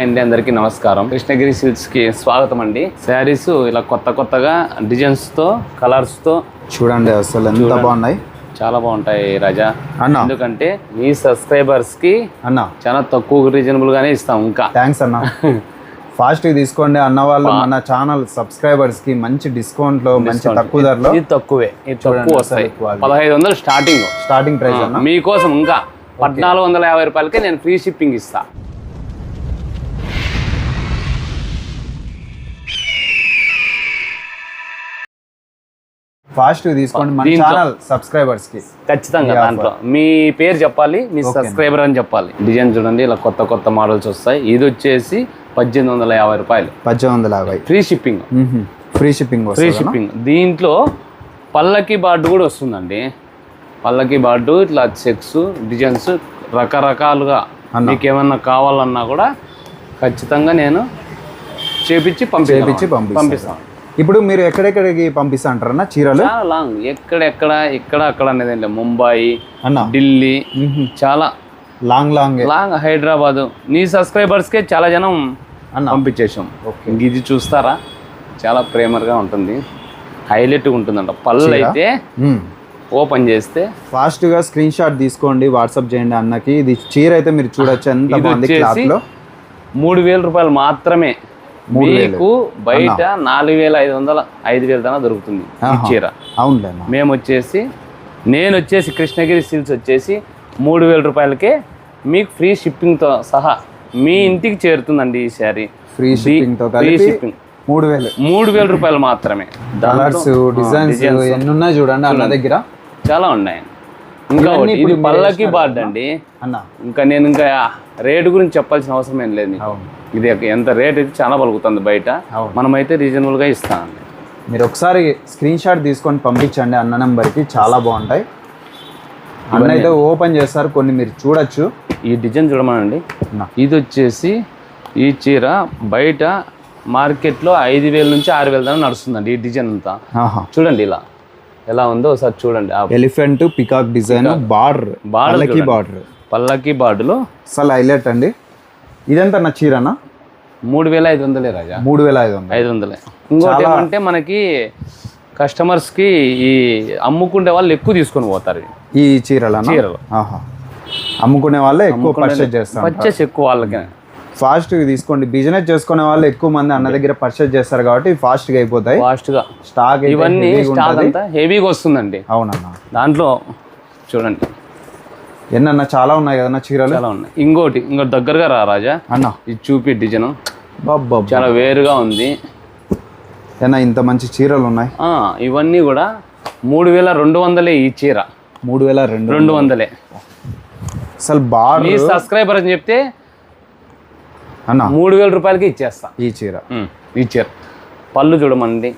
అండి అందరికీ నమస్కారం. కృష్ణగిరి సిల్క్స్కి స్వాగతం అండి. శారీస్ ఇలా కొత్తగా డిజైన్స్తో కలర్స్తో చూడండి, అసలు ఎంత బాగున్నాయి. చాలా బాగుంటాయి రాజా అన్న. ఎందుకంటే మీ సబ్స్క్రైబర్స్కి అన్న చాలా తక్కువ రీజనబుల్గానే ఇస్తాం. ఇంకా థ్యాంక్స్ అన్న. ఫాస్ట్గా తీసుకోండి అన్న. వాళ్ళు మన ఛానల్ సబ్స్క్రైబర్స్కి మంచి డిస్కౌంట్లో మంచి తక్కువ ధరలో ఇది తక్కువే, ఇది తక్కువ వస్తాయి. 1500 స్టార్టింగ్ ప్రైస్ అన్న. మీకోసం ఇంకా 1450 రూపాయలకే నేను ఫ్రీ షిప్పింగ్ ఇస్తా. ఫాస్ట్ తీసుకోండి మన ఛానల్ సబ్స్క్రైబర్స్ కి. ఖచ్చితంగా దాంట్లో మీ పేరు చెప్పాలి, మీ సబ్స్క్రైబర్ అని చెప్పాలి. డిజైన్ చూడండి, ఇలా కొత్త మోడల్స్ వస్తాయి. ఇది వచ్చేసి 1850 రూపాయలు. 1850 ఫ్రీ షిప్పింగ్. Free shipping. దీంట్లో పల్లకి బార్డు కూడా వస్తుందండి. పల్లకి బార్డు ఇట్లా చెక్స్ డిజైన్స్ రకరకాలుగా మీకు ఏమన్నా కావాలన్నా కూడా ఖచ్చితంగా నేను చేపించి పంపిస్తాను. ఇప్పుడు మీరు ఎక్కడెక్కడికి పంపిస్తా అంటారన్న చీరలు? చాలా లాంగ్, ఇక్కడ అక్కడ అనేది ఏంటి, ముంబై, ఢిల్లీ, చాలా లాంగ్ హైదరాబాద్. నీ సబ్స్క్రైబర్స్కే చాలా జనం పంపించేసాం. ఇది చూస్తారా, చాలా ప్రేమర్గా ఉంటుంది, హైలైట్గా ఉంటుందంట. పళ్ళు అయితే ఓపెన్ చేస్తే ఫాస్ట్గా స్క్రీన్ షాట్ తీసుకోండి, వాట్సాప్ చేయండి అన్నకి. ఇది చీర అయితే మీరు చూడొచ్చు ఎంత బాగుంది. 3000 రూపాయలు మాత్రమే. మీకు బయట 4500 5000 దాకా దొరుకుతుంది ఈ చీర. నేను వచ్చేసి కృష్ణగిరి సిల్క్స్ వచ్చేసి 3000 రూపాయలకే మీకు ఫ్రీ షిప్పింగ్తో సహా మీ ఇంటికి చేరుతుందండి ఈ శారీ. ఫ్రీ షిప్పింగ్ 3000 రూపాయలు మాత్రమే. డిజైన్స్ ఎన్ని ఉన్నాయి చూడండి అన్న దగ్గర, చాలా ఉన్నాయి. ఇంకా ఇది పల్లకి బార్డ్ అండి అన్న. ఇంకా నేను రేటు గురించి చెప్పాల్సిన అవసరం ఏం లేదు. ఇది ఎంత రేట్ అయితే చాలా పలుకుతుంది బయట, మనమైతే రీజనబుల్గా ఇస్తామండి. మీరు ఒకసారి స్క్రీన్ షాట్ తీసుకొని పంపించండి అన్న నెంబర్కి, చాలా బాగుంటాయి. అన్న అయితే ఓపెన్ చేస్తారు, కొన్ని మీరు చూడొచ్చు. ఈ డిజైన్ చూడమనండి. ఇది వచ్చేసి ఈ చీర బయట మార్కెట్లో 5000 నుంచి 6000 దాకా నడుస్తుందండి. ఈ డిజైన్ అంతా చూడండి, ఇలా ఎలా ఉందో ఒకసారి చూడండి. ఎలిఫెంట్ పికాక్ డిజైన్ బార్డర్, పల్లకి బార్డులో అసలు హైలైట్ అండి. ఇదంతా నా చీరనా 3500 రాజా. 3500. ఇంకోటి ఏమంటే మనకి కస్టమర్స్కి ఈ అమ్ముకునే వాళ్ళు ఎక్కువ తీసుకొని పోతారు ఈ చీరలు. అమ్ముకునే వాళ్ళే ఎక్కువ పర్చేస్ ఎక్కువ వాళ్ళకి. ఫాస్ట్గా తీసుకోండి. బిజినెస్ చేసుకునే వాళ్ళు ఎక్కువ మంది అన్న దగ్గర పర్చేస్ చేస్తారు కాబట్టి ఫాస్ట్గా అయిపోతాయి. స్టాక్ ఇవన్నీ స్టాక్ అంతా హెవీగా వస్తుందండి. అవునన్నా. దాంట్లో చూడండి ఎన్నన్నా చాలా ఉన్నాయి కదన్నా చీరలు, చాలా ఉన్నాయి. ఇంకోటి దగ్గరగా రా రాజా అన్న, ఇది చూపి డిజైన్ చాలా వేరుగా ఉంది. ఏనా ఇంత మంచి చీరలు ఉన్నాయి. ఇవన్నీ కూడా 3200 ఈ చీర. 3200 అసలు బాగా. మీ సబ్స్క్రైబర్ అని చెప్తే అన్న 3000 రూపాయలకి ఇచ్చేస్తా ఈ చీర. పళ్ళు చూడండి,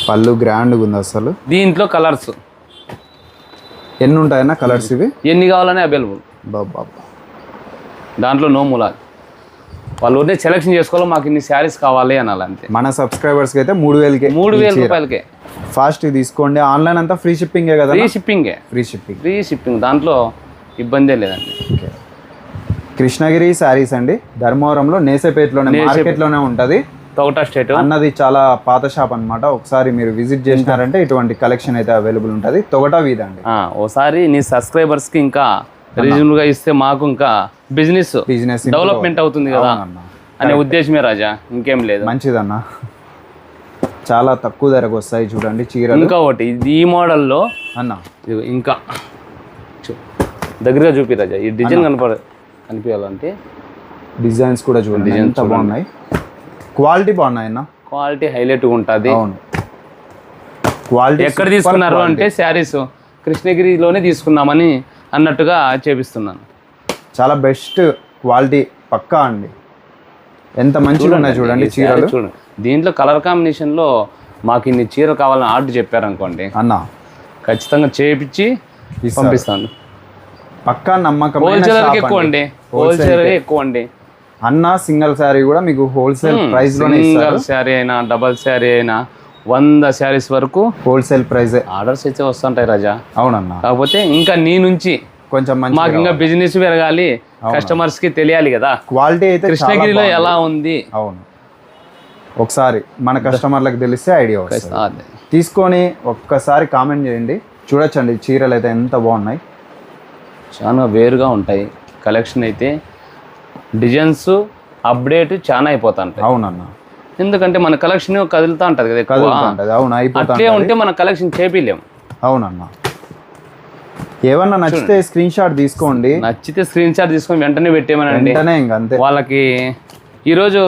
పళ్ళు గ్రాండ్గా ఉంది అసలు. దీంట్లో కలర్స్ ఎన్ని ఉంటాయన్నా కలర్స్? ఇవి ఎన్ని కావాలనే అవైలబుల్. దాంట్లో నో మూలాలు. వాళ్ళు సెలెక్షన్ చేసుకోవాలి, మాకు ఇన్ని శారీస్ కావాలి అనాలి అంతే. మన సబ్స్క్రైబర్స్కి అయితే 3000 రూపాయలకే. ఫాస్ట్ తీసుకోండి. ఆన్లైన్ అంతా ఫ్రీ షిప్పింగే కదా? ఫ్రీ షిప్పింగ్ దాంట్లో ఇబ్బందే లేదండి. కృష్ణగిరి శారీస్ అండి, ధర్మవరంలో నేసేపేటలోనే మార్కెట్లోనే ఉంటుంది. తోట స్టేట్ అన్నది చాలా పాత షాప్ అనమాట. ఒకసారి మీరు విజిట్ చేసినారంటే ఇటువంటి కలెక్షన్ అయితే అవైలబుల్ ఉంటుంది. తొగటా వీధి అండి. ఓసారి నీ సబ్స్క్రైబర్స్కి ఇంకా రీజనబుల్గా ఇస్తే మాకు ఇంకా బిజినెస్ డెవలప్మెంట్ అవుతుంది కదా అనే ఉద్దేశమే రాజా, ఇంకేం లేదు. మంచిదన్న, చాలా తక్కువ ధరకు వస్తాయి చూడండి చీరలు. ఇంకా ఒకటి ఈ మోడల్లో అన్న, ఇంకా దగ్గరగా చూపి రాజా. ఈ డిజైన్ కనిపించాలంటే డిజైన్స్ కూడా చూడండి ఎంత బాగున్నాయి. క్వాలిటీ బాగున్నాయి అన్న, క్వాలిటీ హైలైట్గా ఉంటుంది. అవును, క్వాలిటీ ఎక్కడ తీసుకున్నారు అంటే శారీస్ కృష్ణగిరిలోనే తీసుకున్నామని అన్నట్టుగా చేపిస్తున్నాను. చాలా బెస్ట్ క్వాలిటీ పక్కా అండి. ఎంత మంచిగా ఉన్నాయి చూడండి చీరలు. చూడండి, దీంట్లో కలర్ కాంబినేషన్లో మాకు ఇన్ని చీరలు కావాలని ఆర్డర్ చెప్పారనుకోండి అన్న, ఖచ్చితంగా చేయించి పంపిస్తాను. పక్కా నమ్మకం. హోల్సేలర్కి ఎక్కువ అండి అన్న. సింగిల్ శారీ కూడా మీకు హోల్సేల్ ప్రైస్ లోనే సింగిల్ శారీ అయినా డబల్ శారీ అయినా 100 శారీస్ వరకు హోల్సేల్ ప్రైస్ ఆర్డర్స్ అయితే వస్తుంటాయి రాజా. అవునన్నా. కాకపోతే ఇంకా నీ నుంచి కొంచెం మంచి మాకు ఇంకా బిజినెస్ పెరగాలి, కస్టమర్స్ కి తెలియాలి కదా క్వాలిటీ అయితే కృష్ణగిరిలో ఎలా ఉంది. అవును, ఒకసారి మన కస్టమర్లకు తెలిస్తే ఐడియా వస్తుంది. తీసుకొని ఒక్కసారి కామెంట్ చేయండి. చూడొచ్చండి చీరలు అయితే ఎంత బాగున్నాయి, చాలా వేరుగా ఉంటాయి. కలెక్షన్ అయితే డిజైన్స్ అప్డేట్ చాలా అయిపోతుంటాయి. అవునన్న, ఎందుకంటే మన కలెక్షన్ కదులుతూ ఉంటుంది కదా, కదులుతుంటది. అవును, అట్లే ఉంటే మన కలెక్షన్ చేపిలేము. అవునన్న, ఏమన్నా నచ్చితే స్క్రీన్ షాట్ తీసుకోండి, నచ్చితే స్క్రీన్ షాట్ తీసుకొని వెంటనే పెట్టేమనండి. వెంటనే ఇంక అంతే. వాళ్ళకి ఈరోజు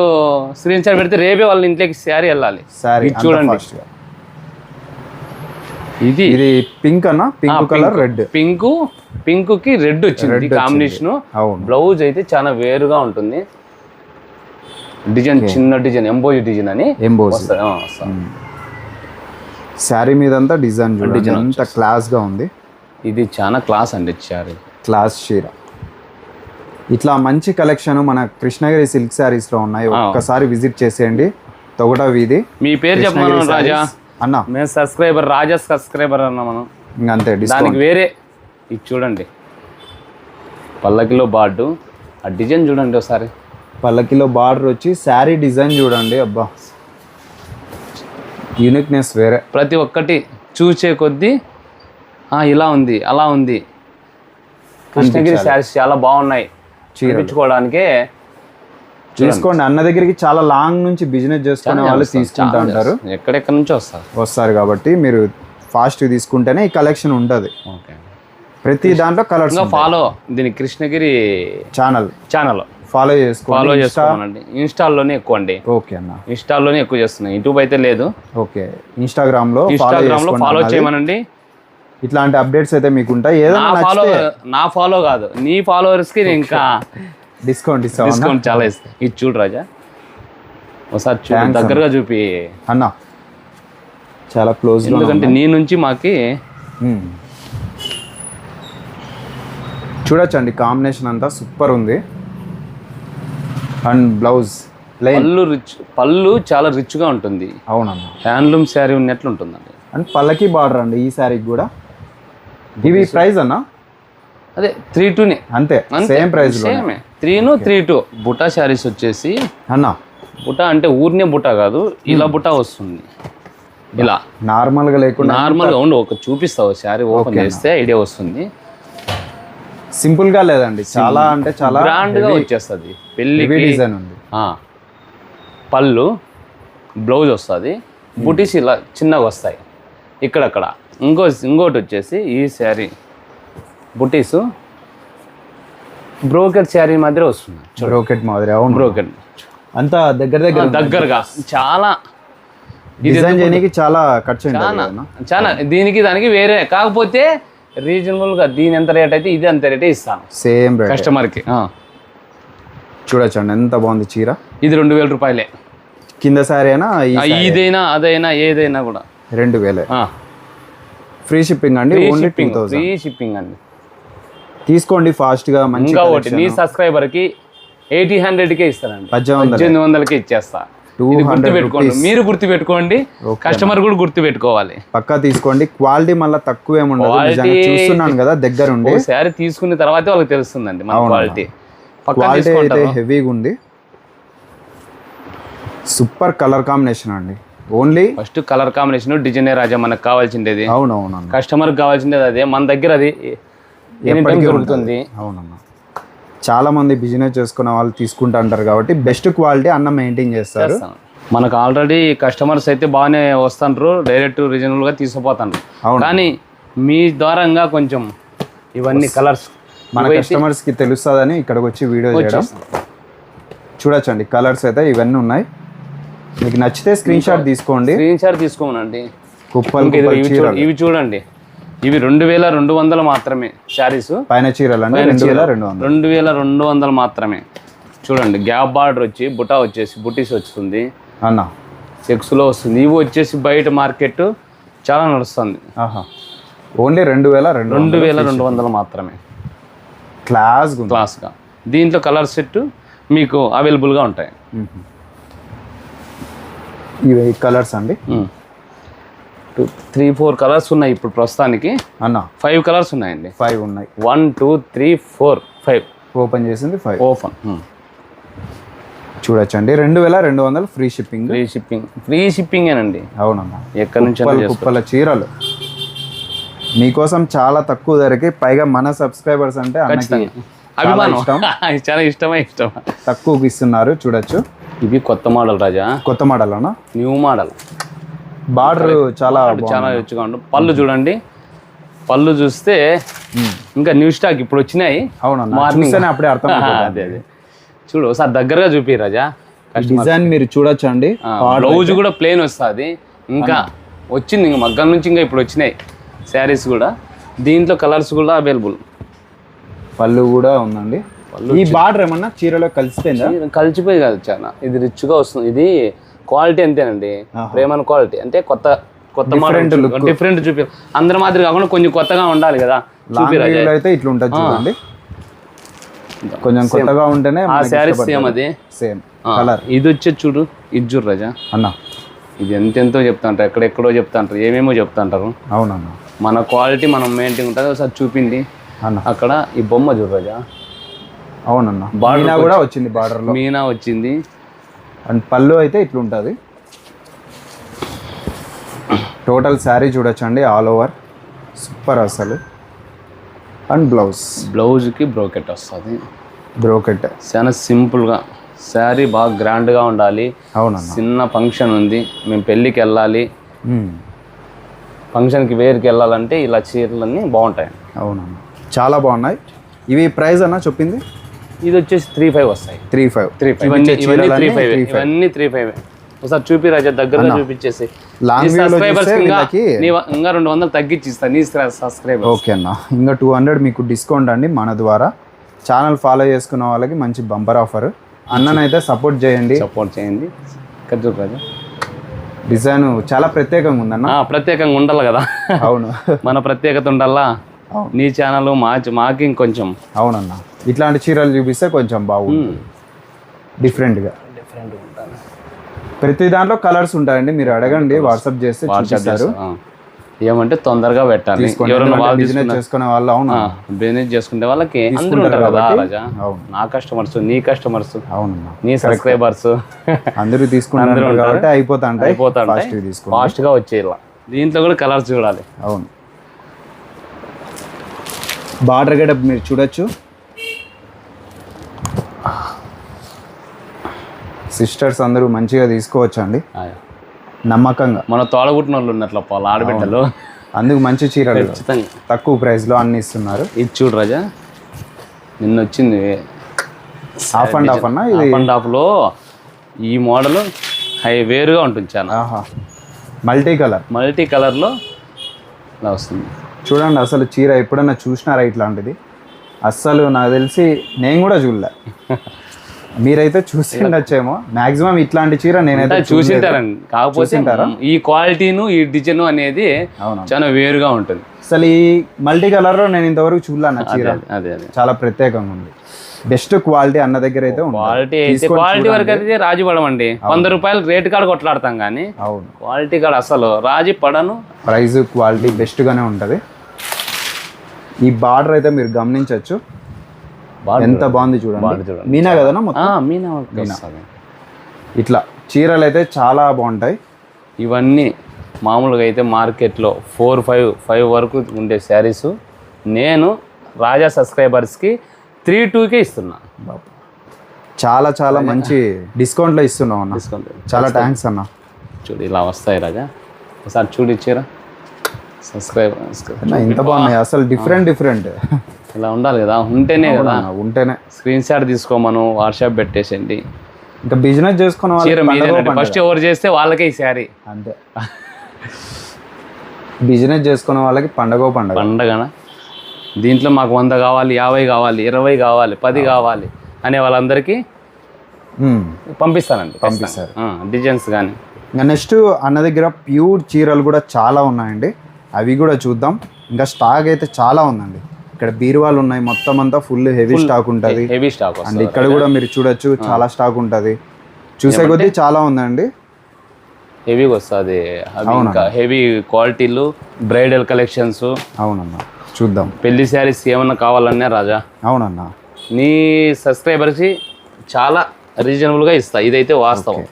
స్క్రీన్ షాట్ పెడితే రేపే వాళ్ళ ఇంట్లోకి శారీ వెళ్ళాలి. శారీ చూడండి, ఇది ఇది పింక్ అన్న, పింక్ కలర్ రెడ్, పింక్ కి రెడ్ వచ్చింది కాంబినేషన్. బ్లౌజ్ అయితే చాలా వేరుగా ఉంటుంది. డిజైన్ చిన్న డిజైన్, ఎంబోజ్ డిజైన్ అని శారీ మీద అంతా డిజైన్ అంతా క్లాస్ గా ఉంది. ఇది చాలా క్లాస్ అండి శారీ, క్లాస్ చీర. ఇట్లా మంచి కలెక్షన్ మన కృష్ణగిరి సిల్క్ శారీస్ లో ఉన్నాయి. ఒక్కసారి విజిట్ చేసేయండి. తొగట వీధి. మీ పేరు చెప్పమను రాజా అన్న. మేము సబ్స్క్రైబర్, రాజా సబ్స్క్రైబర్ అన్న మనం. అంతే, దానికి వేరే. ఇది చూడండి పల్లకిలో బార్డు, ఆ డిజైన్ చూడండి ఒకసారి. పల్లకిలో బార్డర్ వచ్చి శారీ డిజైన్ చూడండి, అబ్బా యూనిక్నెస్ వేరే. ప్రతి ఒక్కటి చూసే కొద్దీ ఇలా ఉంది, అలా ఉంది. కృష్ణగిరి శారీస్ చాలా బాగున్నాయి, చూపించుకోవడానికే. తీసుకోండి, అన్న దగ్గరికి చాలా లాంగ్ నుంచి బిజినెస్ చేసుకునే వాళ్ళు తీసుకుంటా ఉంటారు. ఎక్కడెక్కడ నుంచి వస్తారు కాబట్టి మీరు ఫాస్ట్ తీసుకుంటేనే ఈ కలెక్షన్ ఉంటుంది. ప్రతి దాంట్లో కలర్స్. ఫాలో దీని కృష్ణగిరి ఛానల్ ఫాలో చేసుకోండి. ఇన్స్టాల్లోనే ఎక్కువ అండి. ఓకే అన్న, ఇన్స్టాల్లోనే ఎక్కువ చేస్తున్నాయి, యూట్యూబ్ అయితే లేదు. ఓకే, ఇన్స్టాగ్రామ్ లో ఫాలో చేయమనండి. ఇట్లాంటి అప్డేట్స్ అయితే మీకు ఉంటాయి. నా ఫాలో కాదు, నీ ఫాలోవర్స్ కి ఇంకా డిస్కౌంట్ చాలా ఇస్తాను. ఇది చూడు రాజా, ఒకసారి చూడు, దగ్గరగా చూపి అన్న, చాలా క్లోజ్. ఎందుకంటే నీ నుంచి మాకి చూడొచ్చండి, కాంబినేషన్ అంతా సూపర్ ఉంది. అండ్ బ్లౌజ్ పళ్ళు చాలా రిచ్ గా ఉంటుంది. అవునన్నా, హ్యాండ్లూమ్ శారీ ఉన్నట్లు ఉంటుందండి. అండ్ పల్లకి బార్డర్ అండి ఈ శారీకి కూడా. ఇవి ప్రైస్ అన్న అదే 3-2 అంతే, సేమ్ ప్రైస్. 3-3-2 బుటా శారీస్ వచ్చేసి అన్న. బుటా అంటే ఊరినే బుటా కాదు, ఇలా బుటా వస్తుంది. ఇలా నార్మల్ గా లేకుండా నార్మల్గా ఉండి ఒక చూపిస్తావు శారీ ఓపెన్ చేస్తే ఐడియా వస్తుంది. సింపుల్ గా లేదండి, చాలా అంటే చాలా గ్రాండ్ గా వచ్చేస్తుంది. పెళ్లికి డిజైన్ ఉంది. పళ్ళు, బ్లౌజ్ వస్తుంది, బుటీస్ ఇలా చిన్నగా వస్తాయి ఇక్కడక్కడ. ఇంకోటి వచ్చేసి ఈ శారీ బుటీస్ బ్రోకెట్ శారీ మాదిరి వస్తుంది. బ్రోకెట్ మాదిరి. అవును, బ్రోకెట్ అంతా దగ్గరగా చాలా డిజైన్ చేయడానికి చాలా ఖర్చు, చాలా దీనికి దానికి వేరే. కాకపోతే రీజనబుల్ గా దీని ఎంత రేట్ అయితే ఇది అంత రేటే ఇస్తాను, సేమ్ కస్టమర్ కి. చూడొచ్చండి ఎంత బాగుంది చీర. ఇది 2000 రూపాయలే. కింద సారీ అయినా ఇదైనా అదైనా ఏదైనా కూడా 2000. ఫ్రీ షిప్పింగ్ అండి, ఓన్లీ 2000 ఫ్రీ షిప్పింగ్ అండి. తీసుకోండి ఫాస్ట్ గా. మంచిగా ఒకటి నీ సబ్స్క్రైబర్ కి 1800కే ఇస్తానండి, 1800కే ఇచ్చేస్తా. గుర్తుపెట్టుకోండి, మీరు గుర్తు పెట్టుకోండి, కస్టమర్ కూడా గుర్తు పెట్టుకోవాలి. పక్కా తీసుకోండి, క్వాలిటీ మళ్ళీ తక్కువ ఏముండదు. చూస్తున్నాను కదా దగ్గరుండి. శారీ తీసుకున్న తర్వాతే వాళ్ళకి తెలుస్తుందండి మన క్వాలిటీ. క్వాలిటీ అయితే హెవీగా ఉంది. సూపర్ కలర్ కాంబినేషన్ అండి. Only first colour combination design Raja మనకు కావాల్సిండేది. అవునవును, కస్టమర్ కావాల్సిండేది అదే. మన దగ్గర అది దొరుకుతుంది. అవునన్నా, చాలా మంది బిజినెస్ చేసుకున్న వాళ్ళు తీసుకుంటా అంటారు కాబట్టి బెస్ట్ క్వాలిటీ అన్న మెయింటైన్ చేస్తారు. మనకు ఆల్రెడీ కస్టమర్స్ అయితే బాగానే వస్తుంటారు, డైరెక్ట్ రీజనబుల్ గా తీసుకుపోతారు. కానీ మీ ద్వారంగా కొంచెం ఇవన్నీ కలర్స్ మన కస్టమర్స్ కి తెలుస్తుందని ఇక్కడికి వచ్చి వీడియో చేయడం. చూడొచ్చండి కలర్స్ అయితే ఇవన్నీ ఉన్నాయి. మీకు నచ్చితే స్క్రీన్ షాట్ తీసుకోండి. స్క్రీన్ షాట్ తీసుకోమనండి. ఇవి చూడండి, ఇవి 2200 మాత్రమే శారీస్. పైన చీరలు అంటే 2200 మాత్రమే. చూడండి, గ్యాప్ బార్డర్ వచ్చి బుటా వచ్చేసి బుటీస్ వస్తుంది అన్న, చెక్స్లో వస్తుంది. ఇవి వచ్చేసి బయట మార్కెట్ చాలా నడుస్తుంది. ఓన్లీ 2200 మాత్రమే. క్లాస్గా దీంట్లో కలర్ సెట్ మీకు అవైలబుల్గా ఉంటాయి. ఇవి కలర్స్ అండి. 3-4 కలర్స్ ఉన్నాయి ఇప్పుడు ప్రస్తుతానికి అన్న. 5 కలర్స్ ఉన్నాయండి. 5 ఉన్నాయి. 1 2 3 4 5 ఓపెన్ చేసింది 5. ఓపెన్ చూడొచ్చండి. 2200 ఫ్రీ షిప్పింగ్. ఫ్రీ షిప్పింగ్ ఏనండి. అవునమ్మా. ఎక్కడి నుంచి కుప్పల చీరలు మీకోసం చాలా తక్కువ ధరకి, పైగా మన సబ్స్క్రైబర్స్ అంటే అన్నకి అభిమానం, చాలా ఇష్టం. తక్కువకి ఇస్తున్నారు. చూడొచ్చు. ఇవి కొత్త మోడల్ రాజా. కొత్త మోడల్ అన్న. New model. బార్డర్ చాలా రుచిగా ఉంటుంది. పళ్ళు చూడండి, పళ్ళు చూస్తే ఇంకా న్యూ స్టాక్ ఇప్పుడు వచ్చినాయి. అవునన్నా, అప్పుడే అర్థం. అదే చూడు ఒకసారి దగ్గరగా చూపి రాజా. డిజైన్ మీరు చూడొచ్చు అండి. బ్లౌజ్ కూడా ప్లెయిన్ వస్తుంది. ఇంకా వచ్చింది, ఇంకా మగ్గం నుంచి ఇంకా ఇప్పుడు వచ్చినాయి శారీస్ కూడా. దీంట్లో కలర్స్ కూడా అవైలబుల్. పళ్ళు కూడా ఉందండి. ఈ బార్డర్ ఏమన్నా చీరలో కలిసిపోయిందా? కలిసిపోయి కాదు, చాలా ఇది రిచ్గా వస్తుంది. ఇది క్వాలిటీ అంతేనండి, ప్రేమన్ క్వాలిటీ. అంటే కొత్త డిఫరెంట్ చూపి, అందరి మాదిరి కాకుండా కొంచెం కొత్తగా ఉండాలి కదా. అయితే ఇట్లా ఉంటుంది చూడండి, కొంచెం కొత్తగా ఉంటేనే. ఆ శారీస్ సేమ్, అది సేమ్ కలర్. ఇది వచ్చే చూడు, ఇది చూడు రాజా అన్న. ఇది ఎంతెంతో చెప్తా ఉంటారు, ఎక్కడెక్కడో చెప్తా ఉంటారు, ఏమేమో చెప్తా ఉంటారు. అవునన్నా. మన క్వాలిటీ మనం మెయింటైన్ ఉంటుంది. ఒకసారి చూపింది అన్న. అక్కడ ఈ బొమ్మ చూడు రాజా. అవునన్నా. మీనా కూడా వచ్చింది, బార్డర్లో మీనా వచ్చింది. అండ్ పళ్ళు అయితే ఇట్లుంటుంది. టోటల్ శారీ చూడొచ్చండి, ఆల్ ఓవర్ సూపర్ అసలు. అండ్ బ్లౌజ్కి బ్రోకెట్ వస్తుంది. బ్రోకెట్ చాలా సింపుల్గా. శారీ బాగా గ్రాండ్గా ఉండాలి. అవునన్నా. చిన్న ఫంక్షన్ ఉంది, మేము పెళ్ళికి వెళ్ళాలి, ఫంక్షన్కి వేరుకి వెళ్ళాలంటే ఇలా చీరలన్నీ బాగుంటాయి. అవునన్నా, చాలా బాగున్నాయి. ఇవి ప్రైస్ అన్నా చెప్పింది. ఇది వచ్చేసి 3,500 వస్తాయి. 3,500 ఇవన్నీ 3,500. ఒకసారి చూపి రాజా, దగ్గర చూపించేసి. ఇంకా 200 తగ్గించి ఇస్తాను నీ సబ్స్క్రైబర్. ఓకే అన్న, ఇంకా 200 మీకు డిస్కౌంట్ అండి మన ద్వారా. ఛానల్ ఫాలో చేసుకున్న వాళ్ళకి మంచి బంపర్ ఆఫర్. అన్ననైతే సపోర్ట్ చేయండి. ఇక్కడ రాజా, డిజైన్ చాలా ప్రత్యేకంగా ఉందన్న. ప్రత్యేకంగా ఉండాలి కదా. అవును, మన ప్రత్యేకత ఉండాలా. నీ ఛానల్ మాకి ఇంకొంచెం. అవునన్నా, ఇట్లాంటి చీరలు చూపిస్తే కొంచెం బాగుంటుంది, డిఫరెంట్గా ఉంటుంది. ప్రతి దాంట్లో కలర్స్ ఉంటాయండి, మీరు అడగండి, వాట్సాప్ చేస్తే చూపిస్తారు. ఏమంటే తొందరగా పెట్టాలి. బిజినెస్ చేసుకునే వాళ్ళు. అవును, బిజినెస్ చేసుకునే వాళ్ళకి అందరూ ఉంటారు కదా రాజా. నా కస్టమర్స్, నీ కస్టమర్స్, అవునన్నా, నీ సబ్స్క్రైబర్స్ అందరూ తీసుకుంటారు కాబట్టి అయిపోతా ఫాస్ట్గా వచ్చేలా. దీంట్లో కూడా కలర్స్ చూడాలి. అవును, బార్డర్ గడ మీరు చూడొచ్చు. సిస్టర్స్ అందరూ మంచిగా తీసుకోవచ్చు అండి, నమ్మకంగా. మన తోడగుట్టిన వాళ్ళు ఉన్నట్లు ఆడబిడ్డలు, అందుకు మంచి చీరలు తక్కువ ప్రైస్లో అన్ని ఇస్తున్నారు. ఇది చూడు రాజా, నిన్న వచ్చింది హాఫ్ అండ్ హాఫ్ అన్న. ఇది హాఫ్ అండ్ హాఫ్లో ఈ మోడల్ వేరుగా ఉంటుంది చాలా. మల్టీ కలర్లో ఇలా వస్తుంది. చూడండి, అసలు చీర ఎప్పుడన్నా చూసినారా ఇట్లాంటిది? అస్సలు నాకు తెలిసి నేను కూడా చూడలే. మీరైతే చూసి ఉండొచ్చేమో. మాక్సిమం ఇట్లాంటి చీర నేనైతే చూసింటారండి. కాకపోతే ఈ క్వాలిటీను ఈ డిజైన్ అనేది చాలా వేరుగా ఉంటుంది. అసలు ఈ మల్టీ కలర్లో నేను ఇంతవరకు చూడలేను చీర. అదే చాలా ప్రత్యేకంగా ఉంది. బెస్ట్ క్వాలిటీ అన్న దగ్గర అయితే క్వాలిటీ వరకు అయితే రాజీ పడమండి. 100 రూపాయలు రేట్ కార్డు కొట్లాడతాం కానీ అవును క్వాలిటీ కార్డు అసలు రాజీ పడను. ప్రైస్ క్వాలిటీ బెస్ట్గానే ఉంటుంది. ఈ బార్డర్ అయితే మీరు గమనించవచ్చు, ఎంత బాగుంది చూడండి. మీనా కదనా మొత్తం? మీనా. ఇట్లా చీరలు అయితే చాలా బాగుంటాయి. ఇవన్నీ మామూలుగా అయితే మార్కెట్లో 4-5 వరకు ఉండే శారీస్ నేను రాజా సబ్స్క్రైబర్స్కి 3-2కే ఇస్తున్నా. చాలా చాలా మంచి డిస్కౌంట్లో ఇస్తున్నాం అన్న. డిస్కౌంట్ చాలా థ్యాంక్స్ అన్న. చూడు ఇలా వస్తాయి రాజా, ఒకసారి చూడు ఇచ్చారా సబ్స్క్రైబర్స్. ఇంత బాగున్నాయి అసలు, డిఫరెంట్ ఇలా ఉండాలి కదా. ఉంటేనే స్క్రీన్ షాట్ తీసుకోమను, వాట్సాప్ పెట్టేసేయండి. ఇంకా బిజినెస్ చేసుకున్న వాళ్ళు ఫస్ట్ ఎవరు చేస్తే వాళ్ళకే ఈ శారీ అంతే. బిజినెస్ చేసుకున్న వాళ్ళకి పండగ. దీంట్లో మాకు 100 కావాలి, 50 కావాలి, 20 కావాలి, 10 కావాలి అనే వాళ్ళందరికీ పంపిస్తారు డిజైన్స్. కానీ నెక్స్ట్ అన్న దగ్గర ప్యూర్ చీరలు కూడా చాలా ఉన్నాయండి, అవి కూడా చూద్దాం. ఇంకా స్టాక్ అయితే చాలా ఉందండి. ఇక్కడ బీరువాలు ఉన్నాయి, మొత్తం అంతా ఫుల్ హెవీ స్టాక్ ఉంటుంది. అండ్ ఇక్కడ కూడా మీరు చూడొచ్చు, చాలా స్టాక్ ఉంటుంది. చూసే కొద్దీ చాలా ఉందండి. హెవీగా వస్తుంది. ఇంకా హెవీ క్వాలిటీలు, బ్రైడల్ కలెక్షన్స్. అవునన్నా, చూద్దాం. పెళ్లి శారీస్ ఏమన్నా కావాలన్నా రాజా, అవునన్నా, నీ సబ్స్క్రైబర్స్కి చాలా రీజనబుల్గా ఇస్తా. ఇదైతే వాస్తవం.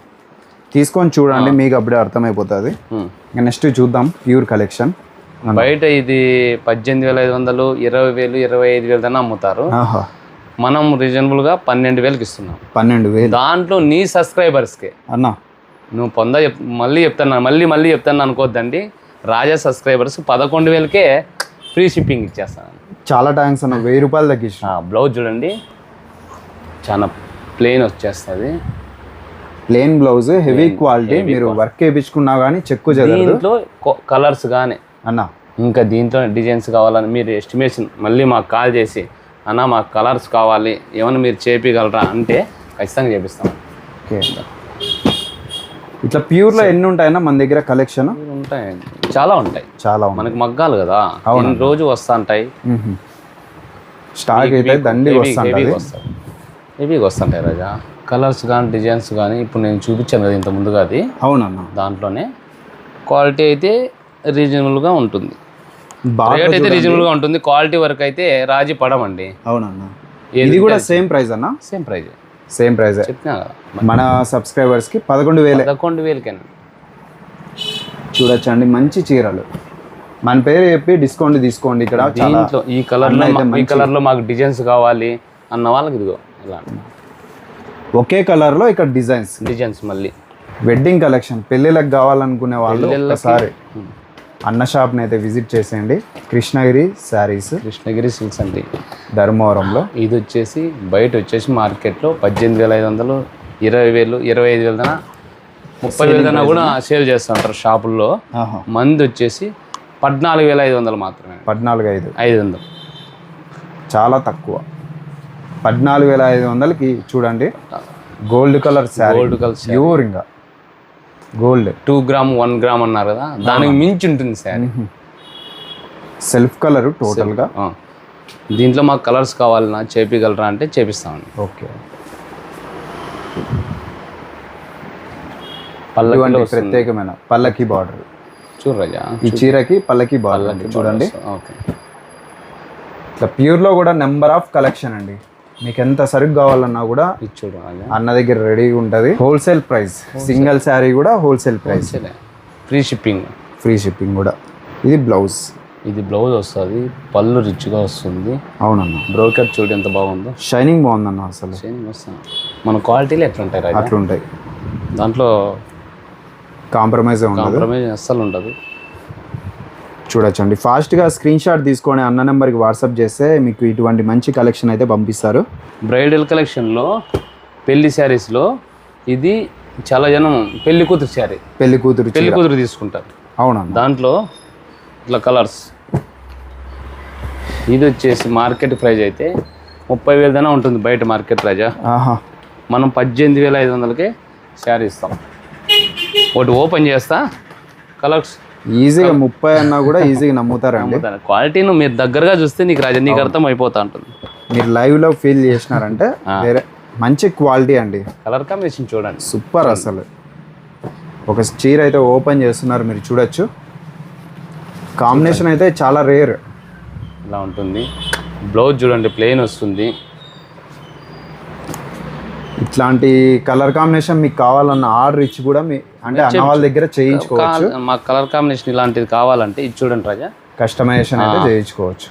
తీసుకొని చూడండి, మీకు అప్పుడే అర్థమైపోతుంది. నెక్స్ట్ చూద్దాం ప్యూర్ కలెక్షన్. బయట ఇది 18,500, 20,000, 25,000 దాన్ని అమ్ముతారు. మనం రీజనబుల్గా 12,000కి ఇస్తున్నాం. 12,000 దాంట్లో నీ సబ్స్క్రైబర్స్కి అన్నా నువ్వు మళ్ళీ చెప్తాను అనుకోద్దండి. రాజా సబ్స్క్రైబర్స్ 11,000కే ఫ్రీ షిప్పింగ్ ఇచ్చేస్తాను. చాలా థ్యాంక్స్ అన్న. 1000 రూపాయలు తగ్గించిన. బ్లౌజ్ చూడండి, చాలా ప్లెయిన్ వచ్చేస్తుంది. Plain blouse, heavy quality. మీరు వర్క్ వేయించుకున్నా కానీ చెక్కు జరగదు. దీంట్లో కలర్స్ కానీ అన్న, ఇంకా దీంట్లో డిజైన్స్ కావాలని మీరు ఎస్టిమేషన్ మళ్ళీ మాకు కాల్ చేసి, అన్న మాకు కలర్స్ కావాలి, ఏమన్నా మీరు చేపించగలరా అంటే ఖచ్చితంగా చేపిస్తాం. ఓకే, ఇట్లా ప్యూర్లో ఎన్ని ఉంటాయన్నా మన దగ్గర కలెక్షన్? ఉంటాయి, చాలా ఉంటాయి. చాలా మనకి మగ్గాలు కదా, రోజు వస్తూ ఉంటాయి. స్టాక్ అయితే దండిగా హెవీగా వస్తుంటాయి రాజా. కలర్స్ కానీ డిజైన్స్ కానీ ఇప్పుడు నేను చూపించాను కదా ఇంత ముందుగా, అది అవునన్నా. దాంట్లోనే క్వాలిటీ అయితే రీజనబుల్గా ఉంటుంది, రేట్ అయితే రీజనబుల్గా ఉంటుంది. క్వాలిటీ వరకు అయితే రాజీ పడమండి. అవునన్నా. ఇది కూడా సేమ్ ప్రైస్ అన్న? సేమ్ ప్రైజ్, సేమ్ ప్రైజ్ చెప్తున్నా కదా. మన సబ్స్క్రైబర్స్కి 11,000 చూడొచ్చండి. మంచి చీరలు, మన పేరు చెప్పి డిస్కౌంట్ తీసుకోండి. ఇక్కడ దీంట్లో ఈ కలర్లో మాకు డిజైన్స్ కావాలి అన్న వాళ్ళకి ఇదిగో ఇలా ఒకే కలర్లో ఇక్కడ డిజైన్స్ మళ్ళీ వెడ్డింగ్ కలెక్షన్. పెళ్ళిళ్ళకి కావాలనుకునే వాళ్ళు ఒకసారి అన్న షాప్ని అయితే విజిట్ చేసేయండి. కృష్ణగిరి శారీస్, కృష్ణగిరి సిల్క్స్ అండి, ధర్మవరంలో. ఇది వచ్చేసి బయట వచ్చేసి మార్కెట్లో 18,500, 20,000, 25,000 దాకా, 30,000 దాకా కూడా సేల్ చేస్తుంటారు షాపుల్లో. మంది వచ్చేసి 14,500 మాత్రమే. 14,500 చాలా తక్కువ. 14,500కి చూడండి. గోల్డ్ కలర్ శారీ, ప్యూర్ ఇంకా గోల్డ్. 2 గ్రామ్ 1 గ్రామ్ అన్నారు కదా, దానికి మించి ఉంటుంది శారీ. సెల్ఫ్ కలర్ టోటల్గా. దీంట్లో మాకు కలర్స్ కావాలన్నా చేపించగలరా అంటే చేపిస్తామండి. ఓకే, పల్లకి ప్రత్యేకమైన పల్లకి బార్డర్ చూడు రాజా. ఈ చీరకి పల్లకి బార్డర్ చూడండి. ఓకే, ఇట్లా ప్యూర్లో కూడా నెంబర్ ఆఫ్ కలెక్షన్ అండి. మీకు ఎంత సరుకు కావాలన్నా కూడా ఇచ్చుడు అన్న దగ్గర రెడీగా ఉంటుంది. హోల్సేల్ ప్రైస్, సింగిల్ శారీ కూడా హోల్సేల్ ప్రైస్. ఫ్రీ షిప్పింగ్ కూడా. ఇది బ్లౌజ్, ఇది బ్లౌజ్ వస్తుంది. పళ్ళు రిచ్గా వస్తుంది. అవునన్నా. బ్రోకెట్ చూడు ఎంత బాగుందో, షైనింగ్ బాగుందన్న. అసలు షైనింగ్ వస్తుంది. మన క్వాలిటీలు ఎట్లుంటాయి అట్లుంటాయి, దాంట్లో కాంప్రమైజ్ అస్సలు ఉండదు. చూడొచ్చండి. ఫాస్ట్గా స్క్రీన్ షాట్ తీసుకొని అన్న నెంబర్కి వాట్సాప్ చేస్తే మీకు ఇటువంటి మంచి కలెక్షన్ అయితే పంపిస్తారు. బ్రైడల్ కలెక్షన్లో, పెళ్లి శారీస్లో ఇది చాలా జనం పెళ్లి కూతురు తీసుకుంటారు. అవునా? దాంట్లో ఇట్లా కలర్స్. ఇది వచ్చేసి మార్కెట్ ప్రైస్ అయితే 30,000 దాకా ఉంటుంది బయట మార్కెట్ రాజా. మనం 18,500కే శారీ ఇస్తాం. ఒకటి ఓపెన్ చేస్తా, కలర్స్ ఈజీగా 30 అన్నా కూడా ఈజీగా నమ్ముతారండి. క్వాలిటీను మీరు దగ్గరగా చూస్తే నీకు రాజా నీకు అర్థం అయిపోతా ఉంటుంది. మీరు లైవ్లో ఫీల్ చేసినారంటే వేరే మంచి క్వాలిటీ అండి. కలర్ కాంబినేషన్ చూడండి, సూపర్. అసలు ఒక చీర అయితే ఓపెన్ చేస్తున్నారు, మీరు చూడొచ్చు. కాంబినేషన్ అయితే చాలా రేర్. ఇలా ఉంటుంది. బ్లౌజ్ చూడండి, ప్లెయిన్ వస్తుంది. ఇట్లాంటి కలర్ కాంబినేషన్ మీకు కావాలన్న ఆర్డర్ ఇచ్చి కూడా మీ అంటే అన్న వాళ్ళ దగ్గర చేయించుకోవచ్చు. మాకు కలర్ కాంబినేషన్ ఇలాంటిది కావాలంటే ఇది చూడండి రాజా, కస్టమైజేషన్ అయితే చేయించుకోవచ్చు.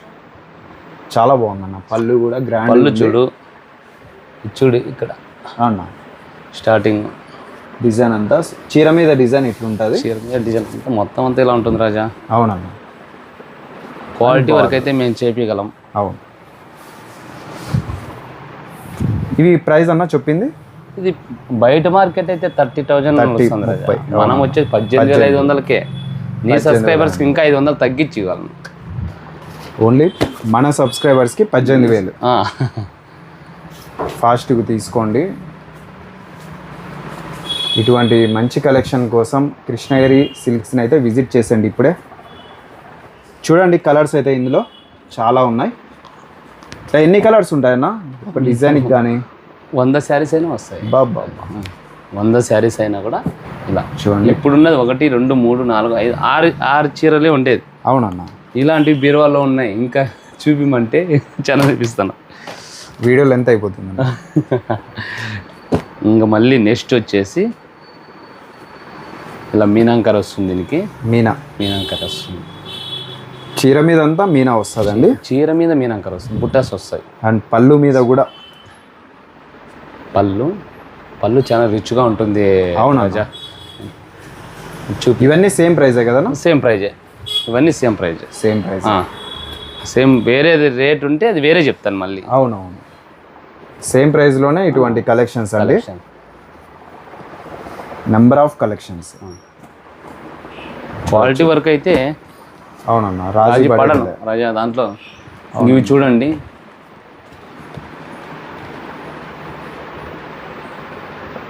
చాలా బాగుందన్న. పళ్ళు కూడా గ్రాండ్. పళ్ళు చూడు ఇక్కడ అన్న. స్టార్టింగ్ డిజైన్ అంతా చీర మీద డిజైన్ ఇట్లుంటుంది. చీర మీద డిజైన్ అంతా మొత్తం అంతా ఇలా ఉంటుంది రాజా. అవునన్న. క్వాలిటీ వరకు అయితే మేము చేపించగలం. అవును. ఇవి ప్రైస్ అన్న చెప్పింది. ఇది బయట మార్కెట్ అయితే 30,000 వస్తుంది రాజా. మనం వచ్చేది 18,500కే. నీ సబ్స్క్రైబర్స్కి ఇంకా 500 తగ్గించి ఇవ్వాలి. ఓన్లీ మన సబ్స్క్రైబర్స్కి 18,000. ఫాస్ట్గా తీసుకోండి. ఇటువంటి మంచి కలెక్షన్ కోసం కృష్ణగిరి సిల్క్స్ని అయితే విజిట్ చేసండి ఇప్పుడే. చూడండి కలర్స్ అయితే ఇందులో చాలా ఉన్నాయి. ఎన్ని కలర్స్ ఉంటాయన్నా ఒక డిజైన్కి? కానీ 100 శారీస్ అయినా వస్తాయి. బాబా 100 శారీస్ అయినా కూడా ఇలా చూడండి. ఇప్పుడున్నది 1 2 3 4 5 6 చీరలే ఉండేది. అవునన్నా, ఇలాంటివి బీరువాలో ఉన్నాయి. ఇంకా చూపిమంటే చాలా చూపిస్తాను. వీడియోలు ఎంత అయిపోతుంది. ఇంకా మళ్ళీ నెక్స్ట్ వచ్చేసి ఇలా మీనాంకర్ వస్తుంది. దీనికి మీనాంకర్ వస్తుంది. చీర మీద అంతా మీనా వస్తుందండి. చీర మీద మీనాంకర్ వస్తుంది, బుట్టాస్ వస్తాయి. అండ్ పళ్ళు మీద కూడా పళ్ళు చాలా రిచ్గా ఉంటుంది. అవునా రాజా, ఇవన్నీ సేమ్ ప్రైజే కదా? సేమ్ ప్రైజే, ఇవన్నీ సేమ్ ప్రైజే. సేమ్ వేరే రేట్ ఉంటే అది వేరే చెప్తాను మళ్ళీ. అవునవును, సేమ్ ప్రైస్లోనే ఇటువంటి కలెక్షన్స్ అండి. Number of collections. Quality work అయితే అవునన్నా, రాజీ పడను రాజా. దాంట్లో ఇవి చూడండి,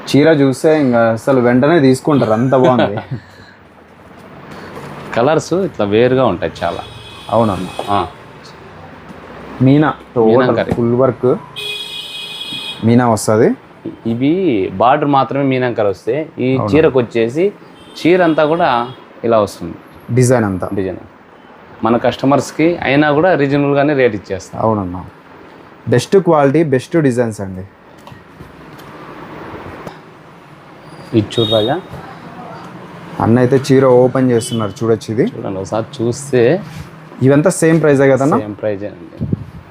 చీర చూస్తే ఇంకా అసలు వెంటనే తీసుకుంటారు, అంత బాగుంది. కలర్స్ ఇట్లా వేరుగా ఉంటాయి చాలా. అవునన్నా, మీనా ఫుల్ వర్క్ మీనా వస్తుంది. ఇవి బార్డర్ మాత్రమే మీనాంకర్ వస్తే, ఈ చీరకు వచ్చేసి చీర అంతా కూడా ఇలా వస్తుంది. డిజైన్ అంతా మన కస్టమర్స్కి అయినా కూడా రీజనబుల్గానే రేట్ ఇచ్చేస్తాం. అవునన్నా, బెస్ట్ క్వాలిటీ బెస్ట్ డిజైన్స్ అండి. ఇది చూడు రాజా, అన్న అయితే చీర ఓపెన్ చేస్తున్నారు, చూడొచ్చు. ఇది చూడండి ఒకసారి చూస్తే. ఇవంతా సేమ్ ప్రైజే కదన్నా? సేమ్ ప్రైజే అండి,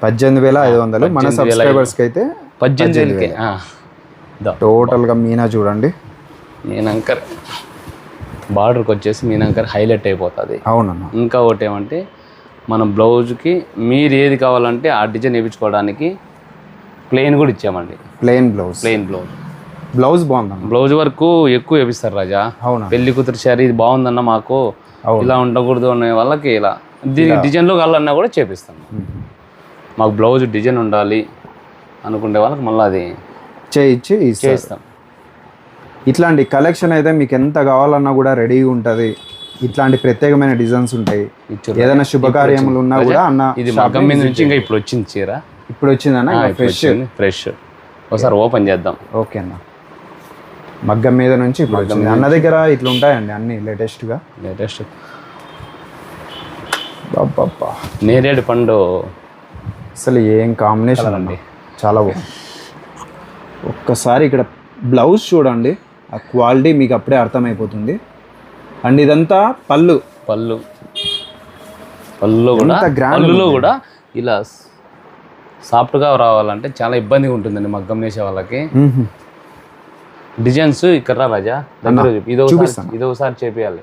18,500. మన సబ్స్క్రైబర్స్కి అయితే 18,000కే. టోటల్గా మీనా చూడండి. మీనాంకర్ బార్డర్కి వచ్చేసి మీనాంకర్ హైలైట్ అయిపోతుంది. అవునన్నా, ఇంకా ఒకటి ఏమంటే మన బ్లౌజ్కి మీరు ఏది కావాలంటే ఆ డిజైన్ వేయించుకోవడానికి ప్లెయిన్ కూడా ఇచ్చామండి. ప్లెయిన్ బ్లౌజ్ బాగుందన్న. బ్లౌజ్ వరకు ఎక్కువ వేపిస్తారు రాజా. అవునా, పెళ్లి కూతురు శారీ ఇది బాగుందన్న మాకు ఇలా ఉండకూడదు అనే వాళ్ళకి ఇలా దీనికి డిజైన్లో కావాలన్నా కూడా చేపిస్తాం. మాకు బ్లౌజ్ డిజైన్ ఉండాలి అనుకునే వాళ్ళకి మళ్ళీ అది చేయిస్తాం. ఇట్లాంటి కలెక్షన్ అయితే మీకు ఎంత కావాలన్నా కూడా రెడీగా ఉంటుంది. ఇట్లాంటి ప్రత్యేకమైన డిజైన్స్ ఉంటాయి. ఏదైనా శుభకార్యములు ఉన్నా కూడా అన్న. ఇది మగ్గం మీద నుంచి ఇంకా ఇప్పుడు వచ్చింది చీర. ఇప్పుడు వచ్చిందన్న, ఫ్రెష్. ఒకసారి ఓపెన్ చేద్దాం. ఓకే అన్న, మగ్గం మీద నుంచి ఇప్పుడు వచ్చింది. అన్న దగ్గర ఇట్లా ఉంటాయండి అన్ని లేటెస్ట్. నేరేడు పండు అసలు ఏం కాంబినేషన్ అండి, చాలా బాగుంది. ఒక్కసారి ఇక్కడ బ్లౌజ్ చూడండి, ఆ క్వాలిటీ మీకు అప్పుడే అర్థమైపోతుంది. అండ్ ఇదంతా పళ్ళు కూడా ఇలా సాఫ్ట్గా రావాలంటే చాలా ఇబ్బందిగా ఉంటుందండి మగ్గం వేసే వాళ్ళకి. డిజైన్స్ ఇక్కడ రాజా దగ్గర ఇదోసారి చేపియాలి.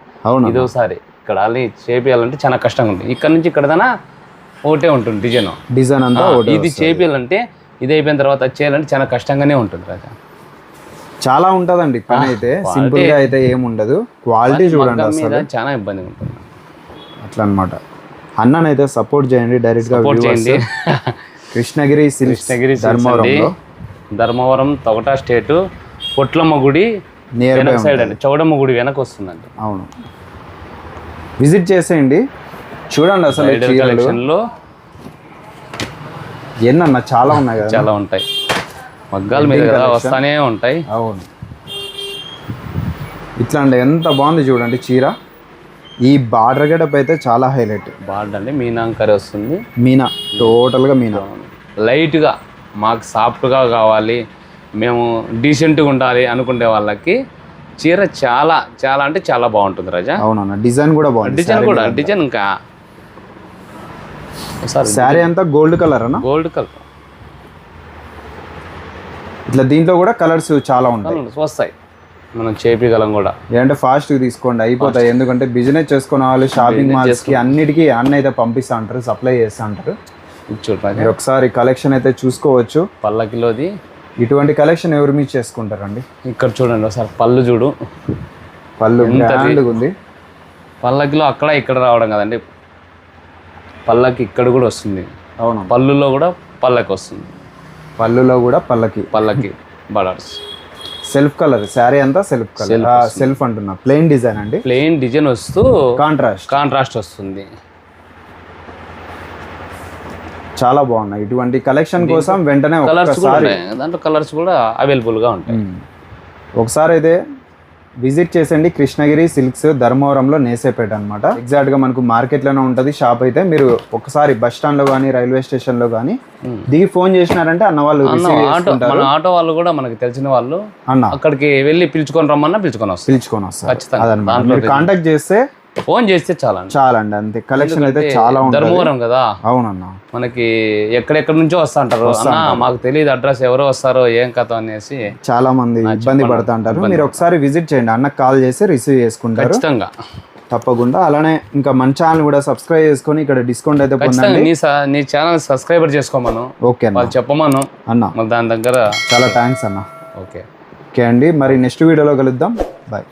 ఇదోసారి ఇక్కడ అల్లి చేపియాలంటే చాలా కష్టంగా ఉంటుంది. ఇక్కడ నుంచి ఇక్కడ దానా ఒకటే ఉంటుంది డిజైన్ అంతా. ఇది చేపియాలంటే ఇది అయిపోయిన తర్వాత చేయాలంటే చాలా కష్టంగానే ఉంటుంది రాజా. చాలా ఉంటుందండి పని అయితే, సింపుల్ గా అయితే ఏముండదు. క్వాలిటీ చూడండి అసలు చాలా ఇబ్బందిగా ఉంటుంది. అట్లా అనమాట. అన్ననైతే సపోర్ట్ చేయండి, డైరెక్ట్ గా చేయండి. కృష్ణగిరి ధర్మవరం తొగటా స్టేట్, పొట్లమ్మ గుడి సైడ్ అండి, చౌడమ్మ గుడి వెనక వస్తుందండి. అవును, విజిట్ చేసేయండి, చూడండి. అసలు కలెక్షన్లో ఏందన్నా చాలా ఉన్నాయి కదా, చాలా ఉంటాయి. మగ్గాల మీద కదా వస్తానే ఉంటాయి. అవును, ఇట్లా అండి. ఎంత బాగుంది చూడండి చీర. ఈ బార్డర్ గడప్ అయితే చాలా హైలైట్. బార్డర్ అంటే మీనాంకర్ వస్తుంది. మీనా, టోటల్గా మీనా. లైట్గా మాకు సాఫ్ట్గా కావాలి, మేము డీసెంట్గా ఉండాలి అనుకునే వాళ్ళకి చీర చాలా చాలా అంటే చాలా బాగుంటుంది రాజా. అవునన్నా, డిజైన్ కూడా బాగుంది. డిజైన్ ఇంకా శారీ అంతా గోల్డ్ కలర్ అన్న. Gold colour. ఇట్లా దీంట్లో కూడా కలర్స్ చాలా ఉంటాయి, వస్తాయి. మనం చేపిగలం కూడా. ఏంటంటే ఫాస్ట్గా తీసుకోండి, అయిపోతాయి. ఎందుకంటే బిజినెస్ చేసుకునే వాళ్ళు షాపింగ్ మాల్స్కి అన్నిటికీ అన్న అయితే పంపిస్తూ ఉంటారు, సప్లై చేస్తూ ఉంటారు. చూడండి ఒకసారి కలెక్షన్ అయితే చూసుకోవచ్చు. పల్లకిలోది ఇటువంటి కలెక్షన్ ఎవరు మీరు చేసుకుంటారండి? ఇక్కడ చూడండి ఒకసారి పళ్ళు చూడు, పళ్ళు గ్రాండ్గా ఉంది. పల్లకిలో అక్కడ ఇక్కడ రావడం కదండి, పల్లకి ఇక్కడ కూడా వస్తుంది. అవును, పళ్ళులో కూడా పల్లకి వస్తుంది. పళ్ళులో కూడా పల్లకి బార్డర్స్. సెల్ఫ్ కలర్ శారీ అంతా సెల్ఫ్ కలర్. సెల్ఫ్ అంటున్నా, ప్లెయిన్ డిజైన్ అండి. ప్లెయిన్ డిజైన్ వస్తూ కాంట్రాస్ట్ వస్తుంది. చాలా బాగున్నాయి. ఇటువంటి కలెక్షన్ కోసం వెంటనే దాంట్లో కలర్స్ కూడా అవైలబుల్గా ఉంటాయి. ఒకసారి అయితే విజిట్ చేసండి. కృష్ణగిరి సిల్క్స్ ధర్మవరంలో నేసేపేట అనమాట. ఎగ్జాక్ట్గా మనకు మార్కెట్లోనే ఉంటుంది షాప్. అయితే మీరు ఒకసారి బస్ స్టాండ్లో కానీ రైల్వే స్టేషన్లో కానీ దిగి ఫోన్ చేసినారంటే అన్న వాళ్ళు మన ఆటో వాళ్ళు కూడా మనకి తెలిసిన వాళ్ళు అన్న అక్కడికి వెళ్ళి పిలుచుకొని రమ్మన్నా పిలుచుకొని వస్తారు. ఖచ్చితంగా మీరు కాంటాక్ట్ చేస్తే ఫోన్ చేస్తే చాలా అండి. అంతే కలెక్షన్ అయితే చాలా ఉంటుంది. ధర్మవరం కదా, అవునన్న, మనకి ఎక్కడెక్కడ నుంచో వస్తా అంటారు. మాకు తెలియదు అడ్రస్, ఎవరో వస్తారో ఏం కథ అనేసి చాలా మంది ఇబ్బంది పడుతూ ఉంటారు. మీరు ఒకసారి విజిట్ చేయండి, అన్నకు కాల్ చేసి రిసీవ్ చేసుకుంటారు ఖచ్చితంగా తప్పకుండా. అలానే ఇంకా మన ఛానల్ కూడా సబ్స్క్రైబ్ చేసుకొని ఇక్కడ డిస్కౌంట్ అయితే పొందండి. నీ ఛానల్ సబ్స్క్రైబర్ చేసుకోమను, ఓకే వాళ్ళు చెప్పమను అన్న. దాని దగ్గర చాలా థ్యాంక్స్ అన్న. ఓకే ఓకే అండి, మరి నెక్స్ట్ వీడియోలో కలుద్దాం. బాయ్.